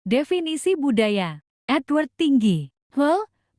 Definisi budaya. Edward Tinggi,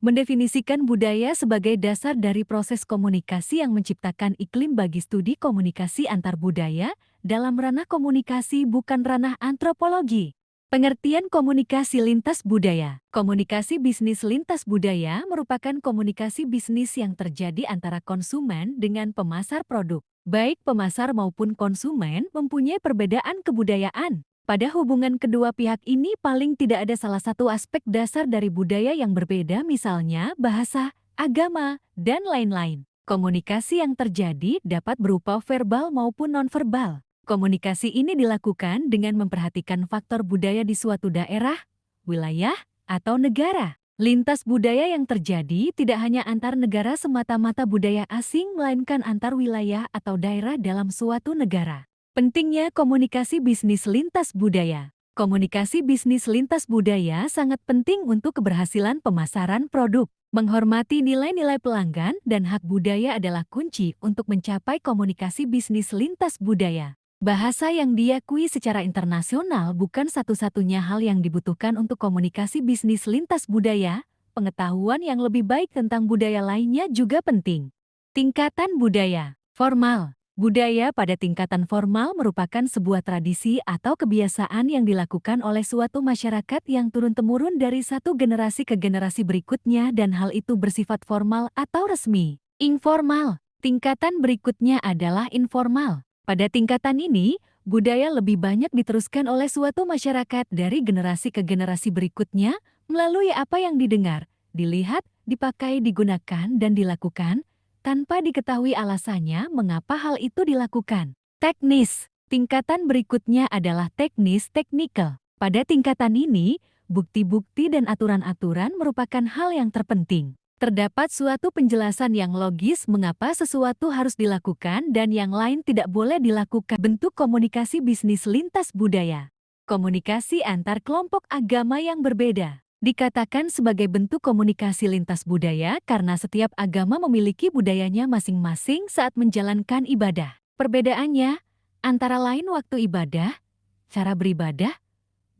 mendefinisikan budaya sebagai dasar dari proses komunikasi yang menciptakan iklim bagi studi komunikasi antar budaya dalam ranah komunikasi bukan ranah antropologi. Pengertian komunikasi lintas budaya. Komunikasi bisnis lintas budaya merupakan komunikasi bisnis yang terjadi antara konsumen dengan pemasar produk. Baik pemasar maupun konsumen mempunyai perbedaan kebudayaan. Pada hubungan kedua pihak ini paling tidak ada salah satu aspek dasar dari budaya yang berbeda, misalnya bahasa, agama, dan lain-lain. Komunikasi yang terjadi dapat berupa verbal maupun nonverbal. Komunikasi ini dilakukan dengan memperhatikan faktor budaya di suatu daerah, wilayah, atau negara. Lintas budaya yang terjadi tidak hanya antar negara semata-mata budaya asing, melainkan antar wilayah atau daerah dalam suatu negara. Pentingnya komunikasi bisnis lintas budaya. Komunikasi bisnis lintas budaya sangat penting untuk keberhasilan pemasaran produk. Menghormati nilai-nilai pelanggan dan hak budaya adalah kunci untuk mencapai komunikasi bisnis lintas budaya. Bahasa yang diakui secara internasional bukan satu-satunya hal yang dibutuhkan untuk komunikasi bisnis lintas budaya. Pengetahuan yang lebih baik tentang budaya lainnya juga penting. Tingkatan budaya formal. Budaya pada tingkatan formal merupakan sebuah tradisi atau kebiasaan yang dilakukan oleh suatu masyarakat yang turun-temurun dari satu generasi ke generasi berikutnya dan hal itu bersifat formal atau resmi. Informal. Tingkatan berikutnya adalah informal. Pada tingkatan ini, budaya lebih banyak diteruskan oleh suatu masyarakat dari generasi ke generasi berikutnya melalui apa yang didengar, dilihat, dipakai, digunakan, dan dilakukan, tanpa diketahui alasannya mengapa hal itu dilakukan. Teknis. Tingkatan berikutnya adalah teknis teknikal. Pada tingkatan ini, bukti-bukti dan aturan-aturan merupakan hal yang terpenting. Terdapat suatu penjelasan yang logis mengapa sesuatu harus dilakukan dan yang lain tidak boleh dilakukan. Bentuk komunikasi bisnis lintas budaya. Komunikasi antar kelompok agama yang berbeda. Dikatakan sebagai bentuk komunikasi lintas budaya karena setiap agama memiliki budayanya masing-masing saat menjalankan ibadah. Perbedaannya antara lain waktu ibadah, cara beribadah,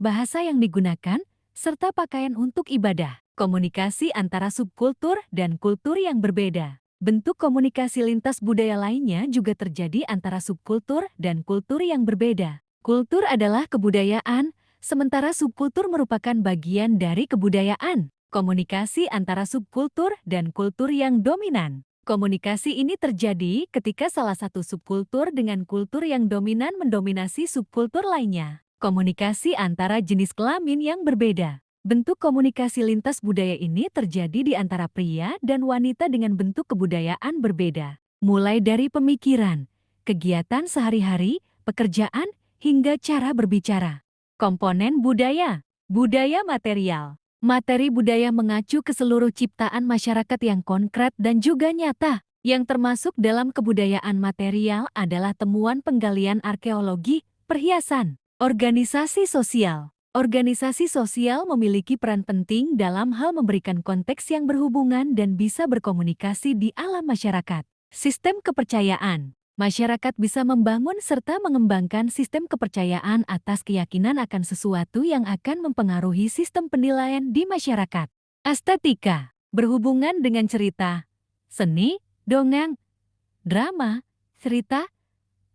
bahasa yang digunakan, serta pakaian untuk ibadah. Komunikasi antara subkultur dan kultur yang berbeda. Bentuk komunikasi lintas budaya lainnya juga terjadi antara subkultur dan kultur yang berbeda. Kultur adalah kebudayaan, sementara subkultur merupakan bagian dari kebudayaan. Komunikasi antara subkultur dan kultur yang dominan. Komunikasi ini terjadi ketika salah satu subkultur dengan kultur yang dominan mendominasi subkultur lainnya. Komunikasi antara jenis kelamin yang berbeda. Bentuk komunikasi lintas budaya ini terjadi di antara pria dan wanita dengan bentuk kebudayaan berbeda. Mulai dari pemikiran, kegiatan sehari-hari, pekerjaan, hingga cara berbicara. Komponen budaya. Budaya material. Materi budaya mengacu ke seluruh ciptaan masyarakat yang konkret dan juga nyata. Yang termasuk dalam kebudayaan material adalah temuan penggalian arkeologi, perhiasan. Organisasi sosial. Organisasi sosial memiliki peran penting dalam hal memberikan konteks yang berhubungan dan bisa berkomunikasi di alam masyarakat. Sistem kepercayaan. Masyarakat bisa membangun serta mengembangkan sistem kepercayaan atas keyakinan akan sesuatu yang akan mempengaruhi sistem penilaian di masyarakat. Estetika. Berhubungan dengan cerita, seni, dongeng, drama, cerita,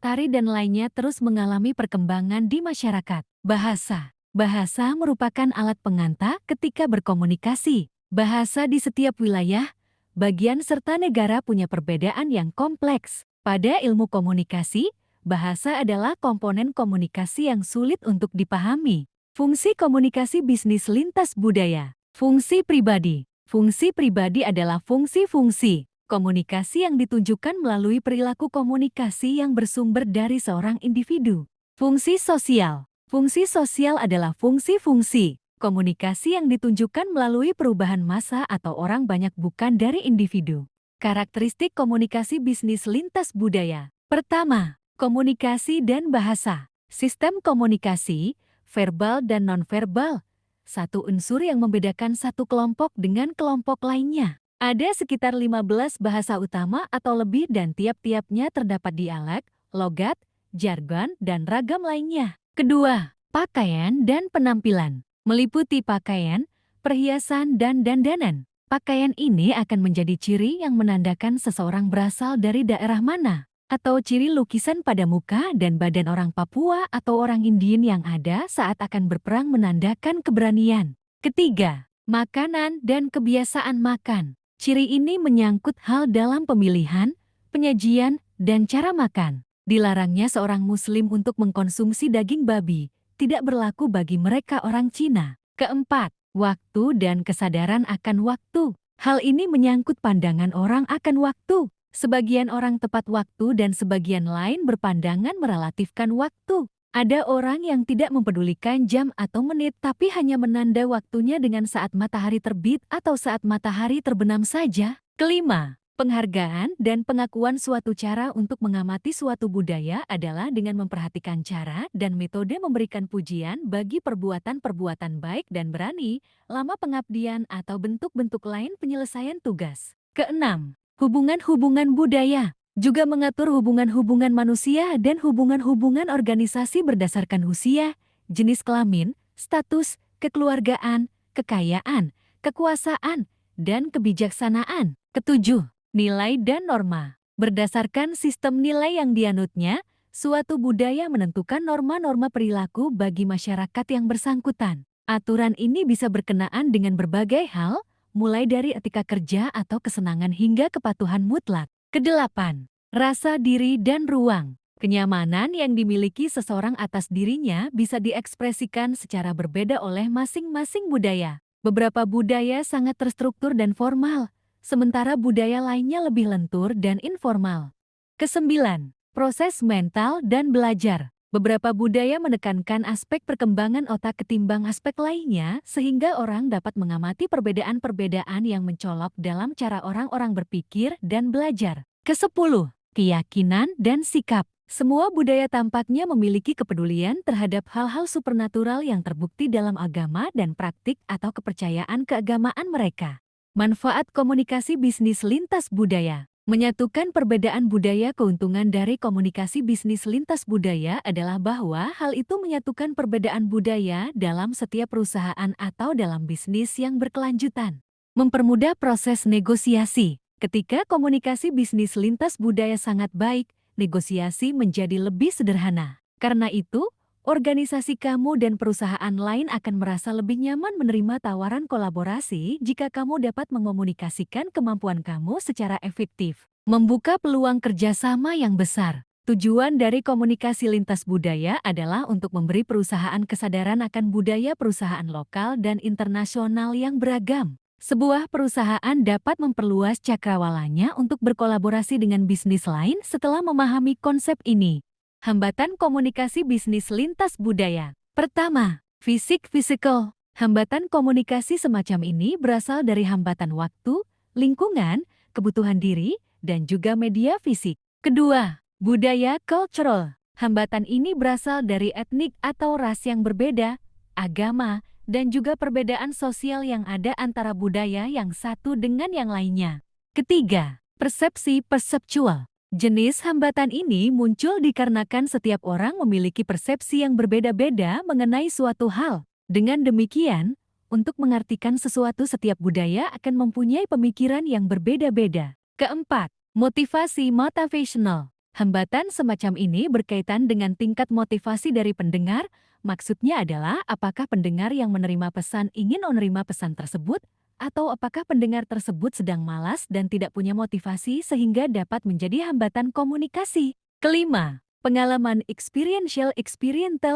tari dan lainnya terus mengalami perkembangan di masyarakat. Bahasa. Bahasa merupakan alat pengantar ketika berkomunikasi. Bahasa di setiap wilayah, bagian serta negara punya perbedaan yang kompleks. Pada ilmu komunikasi, bahasa adalah komponen komunikasi yang sulit untuk dipahami. Fungsi komunikasi bisnis lintas budaya. Fungsi pribadi. Fungsi pribadi adalah fungsi-fungsi komunikasi yang ditunjukkan melalui perilaku komunikasi yang bersumber dari seorang individu. Fungsi sosial. Fungsi sosial adalah fungsi-fungsi komunikasi yang ditunjukkan melalui perubahan massa atau orang banyak bukan dari individu. Karakteristik komunikasi bisnis lintas budaya. Pertama, komunikasi dan bahasa. Sistem komunikasi, verbal dan nonverbal. Satu unsur yang membedakan satu kelompok dengan kelompok lainnya. Ada sekitar 15 bahasa utama atau lebih dan tiap-tiapnya terdapat dialek, logat, jargon, dan ragam lainnya. Kedua, pakaian dan penampilan. meliputi pakaian, perhiasan, dan dandanan. Pakaian ini akan menjadi ciri yang menandakan seseorang berasal dari daerah mana, atau ciri lukisan pada muka dan badan orang Papua atau orang Indian yang ada saat akan berperang menandakan keberanian. Ketiga, makanan dan kebiasaan makan. Ciri ini menyangkut hal dalam pemilihan, penyajian, dan cara makan. Dilarangnya seorang Muslim untuk mengkonsumsi daging babi, tidak berlaku bagi mereka orang Cina. Keempat, waktu dan kesadaran akan waktu. Hal ini menyangkut pandangan orang akan waktu. Sebagian orang tepat waktu dan sebagian lain berpandangan merelatifkan waktu. Ada orang yang tidak mempedulikan jam atau menit tapi hanya menanda waktunya dengan saat matahari terbit atau saat matahari terbenam saja. Kelima, penghargaan dan pengakuan suatu cara untuk mengamati suatu budaya adalah dengan memperhatikan cara dan metode memberikan pujian bagi perbuatan-perbuatan baik dan berani, lama pengabdian atau bentuk-bentuk lain penyelesaian tugas. Keenam, hubungan-hubungan budaya juga mengatur hubungan-hubungan manusia dan hubungan-hubungan organisasi berdasarkan usia, jenis kelamin, status, kekeluargaan, kekayaan, kekuasaan, dan kebijaksanaan. Ketujuh, nilai dan norma. Berdasarkan sistem nilai yang dianutnya, suatu budaya menentukan norma-norma perilaku bagi masyarakat yang bersangkutan. Aturan ini bisa berkenaan dengan berbagai hal, mulai dari etika kerja atau kesenangan hingga kepatuhan mutlak. Kedelapan, rasa diri dan ruang. Kenyamanan yang dimiliki seseorang atas dirinya bisa diekspresikan secara berbeda oleh masing-masing budaya. Beberapa budaya sangat terstruktur dan formal, sementara budaya lainnya lebih lentur dan informal. Kesembilan, proses mental dan belajar. Beberapa budaya menekankan aspek perkembangan otak ketimbang aspek lainnya, sehingga orang dapat mengamati perbedaan-perbedaan yang mencolok dalam cara orang-orang berpikir dan belajar. Kesepuluh, keyakinan dan sikap. Semua budaya tampaknya memiliki kepedulian terhadap hal-hal supernatural yang terbukti dalam agama dan praktik atau kepercayaan keagamaan mereka. Manfaat komunikasi bisnis lintas budaya. Menyatukan perbedaan budaya. Keuntungan dari komunikasi bisnis lintas budaya adalah bahwa hal itu menyatukan perbedaan budaya dalam setiap perusahaan atau dalam bisnis yang berkelanjutan. Mempermudah proses negosiasi. Ketika komunikasi bisnis lintas budaya sangat baik, negosiasi menjadi lebih sederhana. Karena itu, organisasi kamu dan perusahaan lain akan merasa lebih nyaman menerima tawaran kolaborasi jika kamu dapat mengomunikasikan kemampuan kamu secara efektif. Membuka peluang kerjasama yang besar. Tujuan dari komunikasi lintas budaya adalah untuk memberi perusahaan kesadaran akan budaya perusahaan lokal dan internasional yang beragam. Sebuah perusahaan dapat memperluas cakrawalanya untuk berkolaborasi dengan bisnis lain setelah memahami konsep ini. Hambatan komunikasi bisnis lintas budaya. Pertama, physical. Hambatan komunikasi semacam ini berasal dari hambatan waktu, lingkungan, kebutuhan diri, dan juga media fisik. Kedua, budaya cultural. Hambatan ini berasal dari etnik atau ras yang berbeda, agama, dan juga perbedaan sosial yang ada antara budaya yang satu dengan yang lainnya. Ketiga, persepsi perceptual. Jenis hambatan ini muncul dikarenakan setiap orang memiliki persepsi yang berbeda-beda mengenai suatu hal. Dengan demikian, untuk mengartikan sesuatu setiap budaya akan mempunyai pemikiran yang berbeda-beda. Keempat, motivasi motivational. Hambatan semacam ini berkaitan dengan tingkat motivasi dari pendengar. Maksudnya adalah apakah pendengar yang menerima pesan ingin menerima pesan tersebut, atau apakah pendengar tersebut sedang malas dan tidak punya motivasi sehingga dapat menjadi hambatan komunikasi. Kelima, pengalaman experiential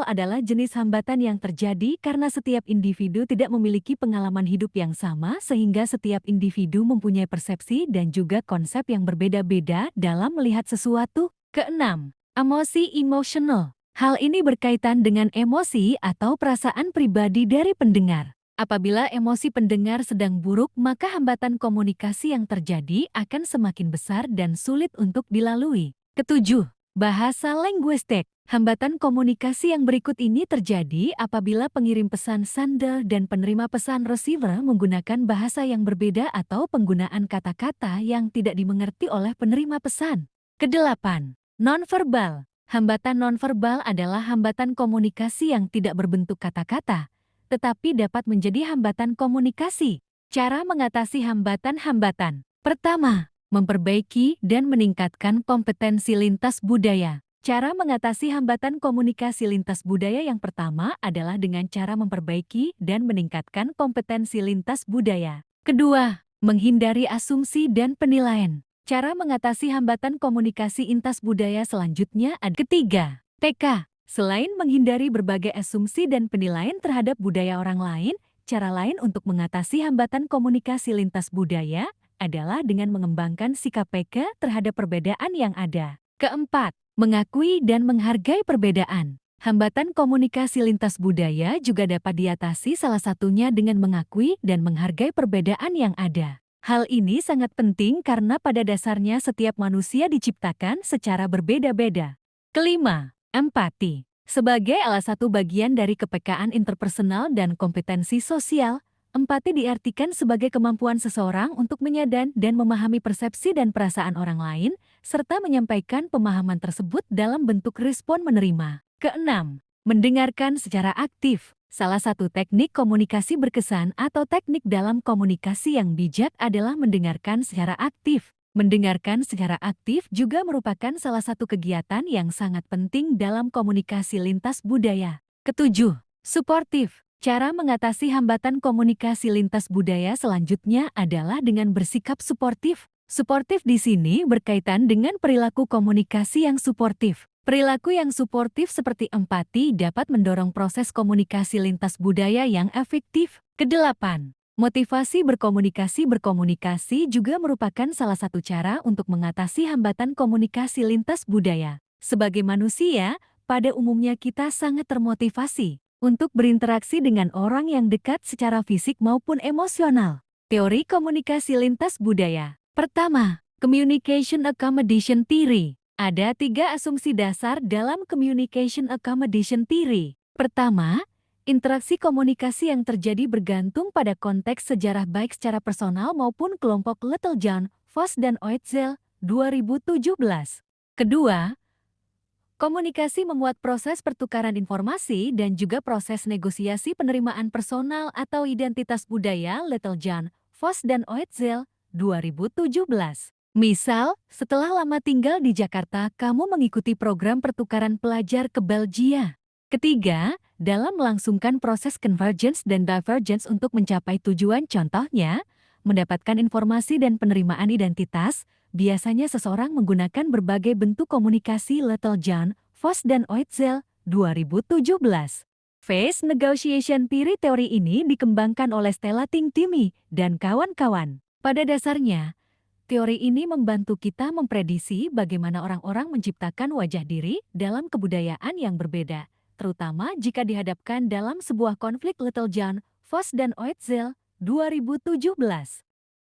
adalah jenis hambatan yang terjadi karena setiap individu tidak memiliki pengalaman hidup yang sama sehingga setiap individu mempunyai persepsi dan juga konsep yang berbeda-beda dalam melihat sesuatu. Keenam, emosi emotional. Hal ini berkaitan dengan emosi atau perasaan pribadi dari pendengar. Apabila emosi pendengar sedang buruk, maka hambatan komunikasi yang terjadi akan semakin besar dan sulit untuk dilalui. Ketujuh, bahasa linguistik. Hambatan komunikasi yang berikut ini terjadi apabila pengirim pesan sender dan penerima pesan receiver menggunakan bahasa yang berbeda atau penggunaan kata-kata yang tidak dimengerti oleh penerima pesan. Kedelapan, nonverbal. Hambatan nonverbal adalah hambatan komunikasi yang tidak berbentuk kata-kata, tetapi dapat menjadi hambatan komunikasi. Cara mengatasi hambatan-hambatan. Pertama, memperbaiki dan meningkatkan kompetensi lintas budaya. Cara mengatasi hambatan komunikasi lintas budaya yang pertama adalah dengan cara memperbaiki dan meningkatkan kompetensi lintas budaya. Kedua, menghindari asumsi dan penilaian. Cara mengatasi hambatan komunikasi lintas budaya selanjutnya adalah ketiga, TK. Selain menghindari berbagai asumsi dan penilaian terhadap budaya orang lain, cara lain untuk mengatasi hambatan komunikasi lintas budaya adalah dengan mengembangkan sikap peka terhadap perbedaan yang ada. Keempat, mengakui dan menghargai perbedaan. Hambatan komunikasi lintas budaya juga dapat diatasi salah satunya dengan mengakui dan menghargai perbedaan yang ada. Hal ini sangat penting karena pada dasarnya setiap manusia diciptakan secara berbeda-beda. Kelima, empati. Sebagai salah satu bagian dari kepekaan interpersonal dan kompetensi sosial, empati diartikan sebagai kemampuan seseorang untuk menyadari dan memahami persepsi dan perasaan orang lain, serta menyampaikan pemahaman tersebut dalam bentuk respon menerima. Keenam, mendengarkan secara aktif. Salah satu teknik komunikasi berkesan atau teknik dalam komunikasi yang bijak adalah mendengarkan secara aktif. Mendengarkan secara aktif juga merupakan salah satu kegiatan yang sangat penting dalam komunikasi lintas budaya. Ketujuh, suportif. Cara mengatasi hambatan komunikasi lintas budaya selanjutnya adalah dengan bersikap suportif. Suportif di sini berkaitan dengan perilaku komunikasi yang suportif. Perilaku yang suportif seperti empati dapat mendorong proses komunikasi lintas budaya yang efektif. Kedelapan, motivasi berkomunikasi. Berkomunikasi juga merupakan salah satu cara untuk mengatasi hambatan komunikasi lintas budaya. Sebagai manusia, pada umumnya kita sangat termotivasi untuk berinteraksi dengan orang yang dekat secara fisik maupun emosional. Teori komunikasi lintas budaya. Pertama, Communication Accommodation Theory. Ada 3 asumsi dasar dalam Communication Accommodation Theory. Pertama, interaksi komunikasi yang terjadi bergantung pada konteks sejarah baik secara personal maupun kelompok. Littlejohn, Voss dan Oetzel, 2017. Kedua, komunikasi memuat proses pertukaran informasi dan juga proses negosiasi penerimaan personal atau identitas budaya. Littlejohn, Voss dan Oetzel, 2017. Misal, setelah lama tinggal di Jakarta, kamu mengikuti program pertukaran pelajar ke Belgia. Ketiga, dalam melangsungkan proses convergence dan divergence untuk mencapai tujuan, contohnya, mendapatkan informasi dan penerimaan identitas, biasanya seseorang menggunakan berbagai bentuk komunikasi. Littlejohn, Voss dan Oetzel, 2017. Phase Negotiation Theory. Teori ini dikembangkan oleh Stella Ting-Timmy dan kawan-kawan. Pada dasarnya, teori ini membantu kita memprediksi bagaimana orang-orang menciptakan wajah diri dalam kebudayaan yang berbeda, terutama jika dihadapkan dalam sebuah konflik. Littlejohn, Voss dan Oetzel, 2017.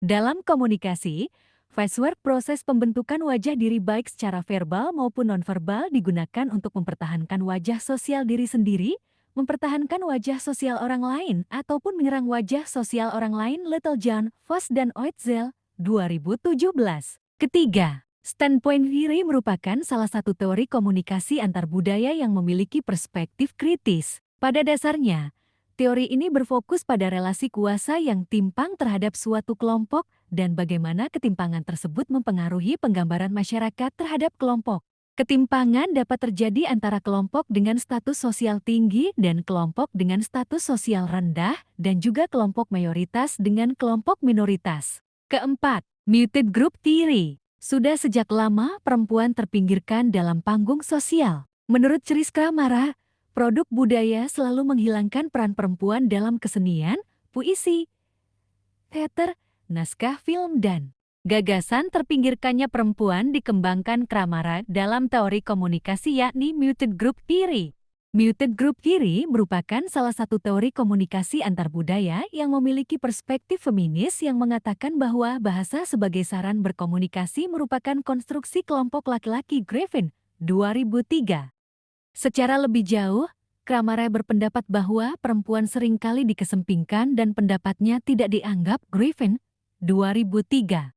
Dalam komunikasi, Facework, proses pembentukan wajah diri baik secara verbal maupun nonverbal digunakan untuk mempertahankan wajah sosial diri sendiri, mempertahankan wajah sosial orang lain, ataupun menyerang wajah sosial orang lain. Littlejohn, Voss dan Oetzel, 2017. Ketiga, Standpoint Theory merupakan salah satu teori komunikasi antar budaya yang memiliki perspektif kritis. Pada dasarnya, teori ini berfokus pada relasi kuasa yang timpang terhadap suatu kelompok dan bagaimana ketimpangan tersebut mempengaruhi penggambaran masyarakat terhadap kelompok. Ketimpangan dapat terjadi antara kelompok dengan status sosial tinggi dan kelompok dengan status sosial rendah, dan juga kelompok mayoritas dengan kelompok minoritas. Keempat, Muted Group Theory. Sudah sejak lama perempuan terpinggirkan dalam panggung sosial. Menurut Chris Kramara, produk budaya selalu menghilangkan peran perempuan dalam kesenian, puisi, teater, naskah film, dan gagasan terpinggirkannya perempuan dikembangkan Kramara dalam teori komunikasi yakni Muted Group Theory. Muted Group Theory merupakan salah satu teori komunikasi antar budaya yang memiliki perspektif feminis yang mengatakan bahwa bahasa sebagai saran berkomunikasi merupakan konstruksi kelompok laki-laki. Griffin, 2003. Secara lebih jauh, Kramara berpendapat bahwa perempuan seringkali dikesampingkan dan pendapatnya tidak dianggap. Griffin, 2003.